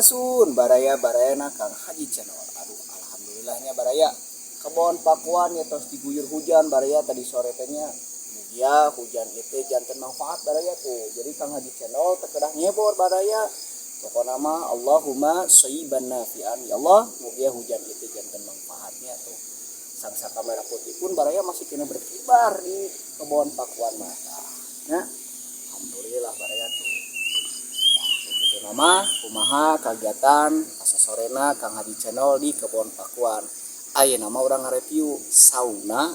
sun baraya Kang Haji channel. Aduh alhamdulillahnya baraya kebon pakuan ya tos diguyur hujan baraya tadi sore tehnya ya hujan itu jantan manfaat baraya tuh. Jadi Kang Haji channel terkedah nyebor baraya pokoknya nama Allahumma shayyiban nafi'an ya Allah mugia hujan itu jantan manfaatnya tuh. Sang saka merah putih pun baraya masih kena berkibar di kebon pakuan mata. Nah, alhamdulillah baraya tuh. Itu nama kumaha kegiatan asa sorena Kang Haji channel di kebon pakuan. Aya nama orang nge-review sauna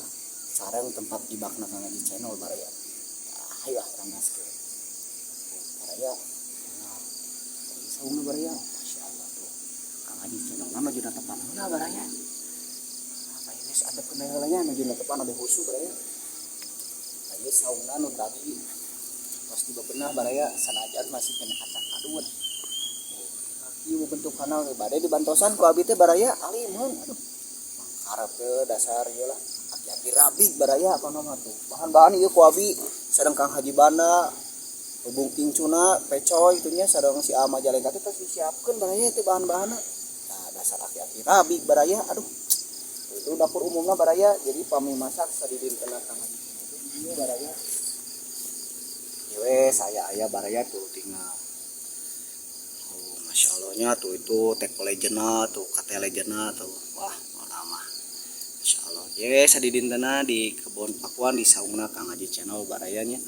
sareng tempat ibakna Kang Haji channel baraya. Ayo urang gaskeun. Baraya. Nah, sauna baraya. Masyaallah tuh. Kang Haji channel nama jeung tepan heula baraya. Ada kenalannya nuju tepan ada husu baraya. Aya sauna nu tadi pas di bebenah baraya sanajan masih kena acak aduan. Ieu bentuk kanal bade dibantosan ku abi teh baraya alimun aduh. Mangkarep teh dasar ieu lah. Aki-aki rabig baraya apa nama tuh. Bahan-bahan ieu ku abi sareng Kang Haji Banda hubung kincuna pecoy itunya sareng si Ama Jalengka teh geus disiapkeun baraya teh bahan-bahanna. Nah dasar aki-aki rabig baraya aduh. Itu dapur umumnya baraya jadi pami masak sadidin kena Kang Haji itu ini baraya yewe saya ayah baraya tuh tinggal masya Allahnya tuh itu teko legenda tuh kate legenda tuh wah lama masya Allah yewe sadidin kena di kebun pakuan di saungna Kang Haji channel barayanya.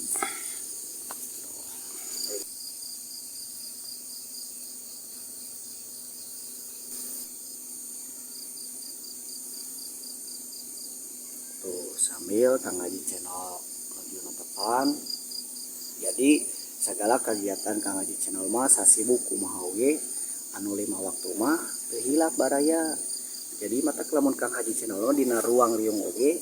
Sambil Kang Haji channel menuju depan. Jadi segala kegiatan Kang Haji channel mah sasibuk kumaha oge anu 5 waktu mah teu hilap baraya. Jadi mata lamun Kang Haji channel dina ruang riung oge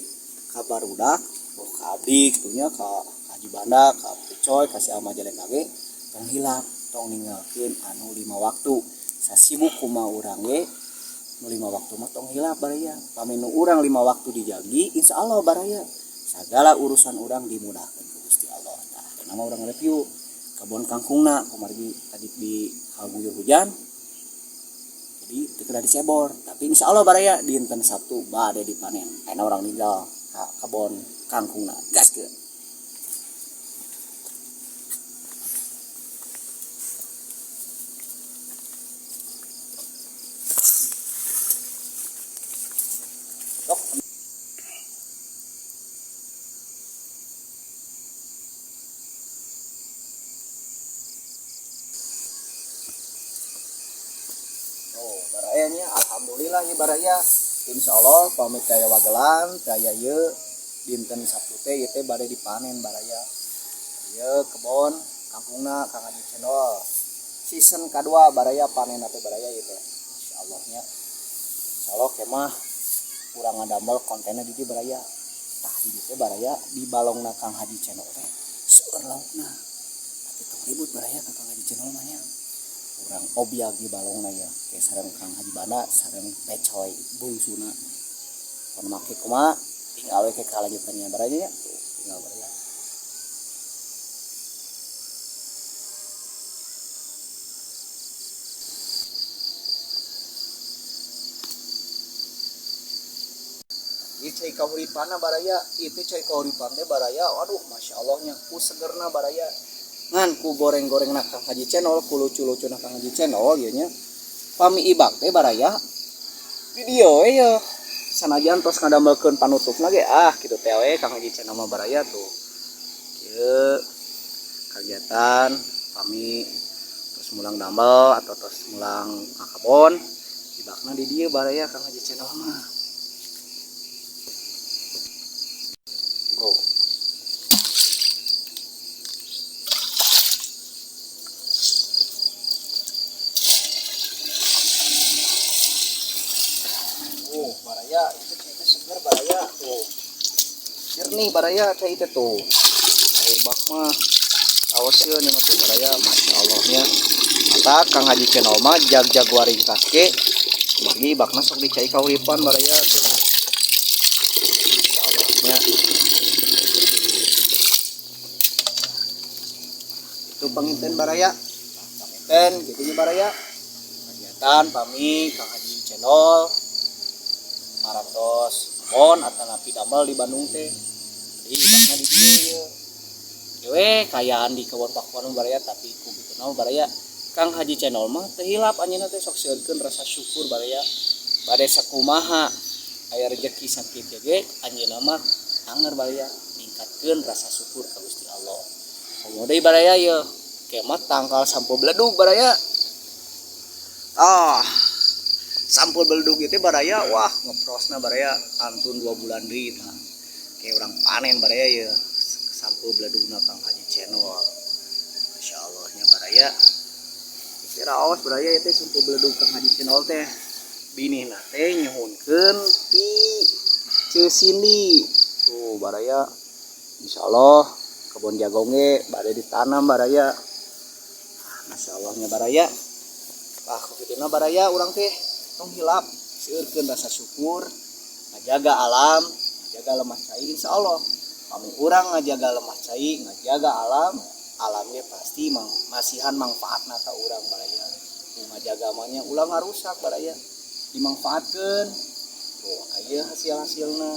kabarudak boh ka abdi kitunya ka Haji Banda ka Pecoy ka si Ama Jalengka ge tong hilap tong ninggalkeun anu 5 waktu sasibuk kumaha urang ge 5 waktu mah tong hilap baraya. Paminu urang 5 waktu dijagi insyaallah baraya segala urusan urang dimudahkeun ku Gusti Allah. Nah, nama urang review kebon kangkungna kumargi tadi di haguyur hujan. Jadi teu kena disebor, tapi insyaallah baraya dinten Sabtu bade dipanen. Ayeuna urang ninggal ka kebon kangkungna. Gaskeun. Barayanya alhamdulillah ya baraya insyaallah pamit kaya wagelan kaya ieu dinten Sabtu teh ieu teh bade dipanen baraya. Ieu kebon kampungna Kang Haji channel season kedua baraya panen teh baraya ieu teh masyaallah nya. Insyaallah kemah urang ngadamel kontenna di dieu baraya. Tah di dieu teh baraya di balongna Kang Haji channel teh seueur laukna. Tapi tong ribut baraya ka Kang Haji channel mah nya. Urang obyag di balongna ya kayak sareng Kang Haji Banda sareng Pecoy bungsuna mun make kumaha tinggal we ke kalanjutannya baraya ya tinggal baraya. Ieu cai kahuripanna baraya itu cai kahuripan teh baraya waduh masyaallah nya ku segerna baraya ngan ku goreng-goreng na Kang Haji channel ku lucu-lucu na Kang Haji channel ieu nya pami ibak teh baraya video we ya sanajan tos ngadamelekeun panutupna ge kitu teh we Kang Haji channel mah baraya tuh kieu kegiatan pami terus mulang dambel atau terus mulang kakabon ibakna di dieu baraya Kang Haji channel mah go. Baraya itu cai seger baraya tuh jernih baraya cai itu tuh cai bak mah awas ya nih tuh baraya masyaallah nya mata Kang Haji channel mah jag-jag waringkas ke bagi bakna sok dicai kauripan baraya tuh masyaallah nya itu panginten baraya panginten gitu baraya kegiatan pami Kang Haji channel marantos pon atau napi damel di Bandung teh jadi karena di dieu we kayaan di kebon pakuan baraya tapi ku kitu baraya Kang Haji channel mah teu hilap anjeunna teh sok sieurkeun rasa syukur baraya bade sakumaha aya rezeki sakit ge anjeunna mah anger baraya ningkatkeun rasa syukur ka Gusti Allah. Komo deui baraya ye kemat tangkal sampul beledug baraya. Sampul beledug itu baraya wah ngeprosna baraya antun 2 bulan deui tah. Kayak orang panen baraya ye sampul beledugna Kang Haji channel. Masyaallah nya baraya. Kira awas baraya teh sampul beledug Kang Haji channel teh binihna teh nyuhunkeun ti Ceu Cindy. Tuh baraya insyaallah kebun jagung ge bade ditanam baraya. Masyaallah nya baraya. Kitu baraya urang teh tong hilap seueurkeun rasa syukur ngajaga alam, ngajaga lemah cai insyaallah. Kami urang ngajaga lemah cai, ngajaga alam, alamnya pasti masihan manfaatna ka urang baraya. Ngajaga manya ulah ngarusak baraya. Dimanfaatkeun. Tuh aya hasil-hasilna.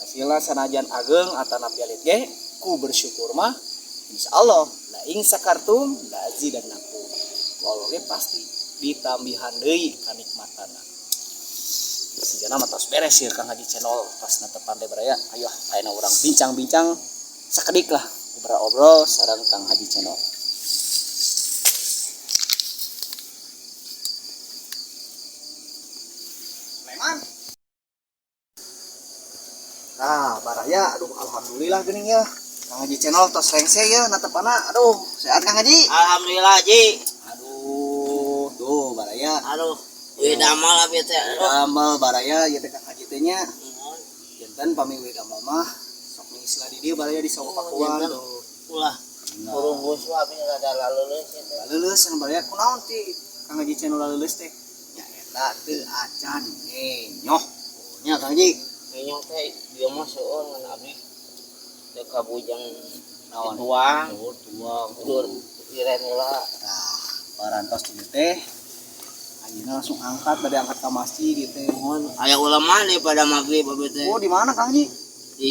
Hasilna sanajan ageng atanapi alit ge ku bersyukur mah insyaallah la ing sakartum la azidannakum. Walau ge pasti ditambihan deui kanikmatana. Sigana mah tos beres ya Kang Haji channel pas netepan teh baraya. Ayo ayeuna urang bincang-bincang sakedik lah obrol-obrol sareng Kang Haji channel. Leman. Baraya aduh alhamdulillah geuning ya. Kang Haji channel tos rengse ya netepana. Aduh, sehat Kang Haji? Alhamdulillah Haji. Tuh baraya Aduh, we damal abi teh. damal baraya ieu teh Kang Haji teh nya janten pami we damal mah sok ngisla di dieu baraya di sawah pakuan tuh Ulah. Burung buswa abi rada laleuleuh teh. laleuleuh san baraya kunaon ti Kang Haji channel laleuleuh teh nya eta teu acan nyoh nya Kang Haji Ngenyong teh dia mah seueur ngan abi teh kabujang naon tuang. tuang Dur iren heula. nah parantos ieu teh anjeunna langsung angkat bade angkat ka masjid ieu teh Aya ulama daripada magrib abi teh. oh di mana Kang Haji Di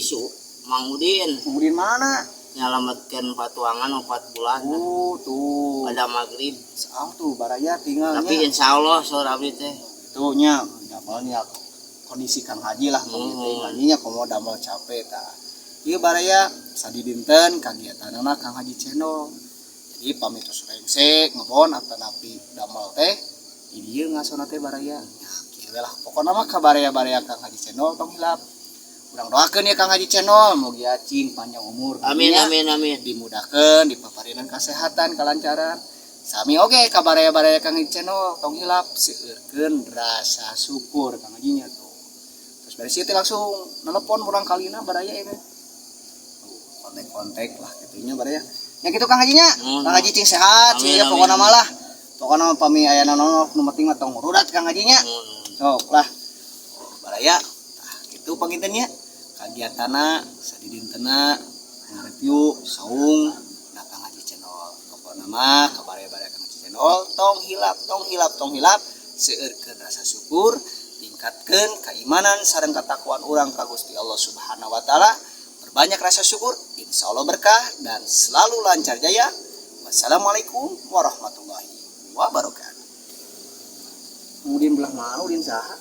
Mang Udin kemudian mana nyalametkeun patuangan 4 bulan. tuh Pada magrib. saah tuh baraya tinggalnya Tapi insyaallah sore abi teh. tuh nya damelnya kondisi Kang Haji lah ngajinya komo damel capek tah ieu baraya sadi dinten kagiatanna Kang Haji channel jadi pamit tos rengse ngebon atanapi damel teh di dieu ngasona teh baraya nya kieu lah pokona mah ka baraya-baraya Kang Haji channel tong hilap urang doakeun ya Kang Haji channel mugi acing panjang umur Amin amin amin. dimudahkeun dipaparinan kesehatan kelancaran sami oge ka baraya-baraya Kang Haji channel tong hilap seueurkeun rasa syukur Kang Haji nya tuh terus dari situ langsung nelpon urang kalina baraya ya kontak-kontak lah gitunya baraya nya kitu Kang Haji nya Kang Haji cing sehat sih ya pokona malah pokona pami aya naon nu penting mah tong rudat Kang Haji nya sok lah baraya tah kitu pangintennya kagiatanna sadi dintenna ngareview saung na Kang Haji channel pokona mah ka baraya-baraya Kang Haji channel tong hilap seueurkeun rasa syukur tingkatkeun keimanan sareng katakwaan urang ka Gusti Allah Subhanahu wa taala berbanyak rasa syukur insyaallah berkah dan selalu lancar jaya. Wassalamualaikum warahmatullahi wabarakatuh. Kemudian belah mana udin saha?